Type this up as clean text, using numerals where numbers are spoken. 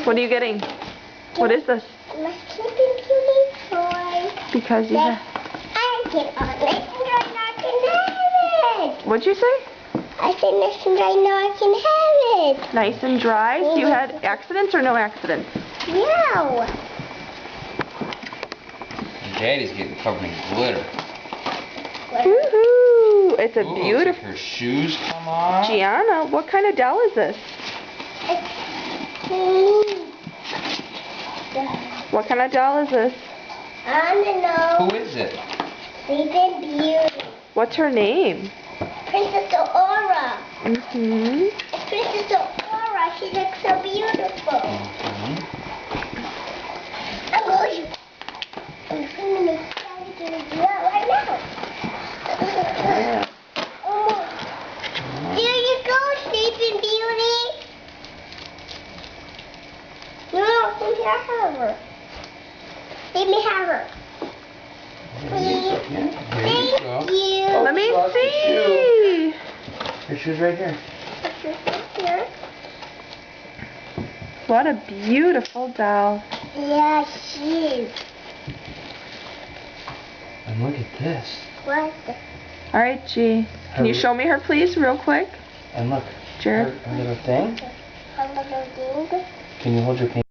What are you getting? What is this? My Sleeping Beauty toy. Because you have... I get on nice and dry, now I can have it. What'd you say? I said nice and dry, now I can have it. Nice and dry? So you had accidents or no accidents? No. Daddy's getting covered in glitter. Woohoo! It's a Ooh, beautiful... Her shoes come off. Gianna, what kind of doll is this? What kind of doll is this? I don't know. Who is it? Sleeping Beauty. What's her name? Princess Aurora. Mm-hmm. It's Princess Aurora. She looks so beautiful. I'm going to make Daddy gonna do that right now. Yeah. There you go, Sleeping Beauty. No, let me have her. Let me have her. Please. Thank you. Let me lost the see. Her shoes right here. Here. What a beautiful doll. Yeah, she is. And look at this. What? All right, G. Can you show me her, please, real quick? And look. Jared? Her little thing. Her little thing. Can you hold your finger?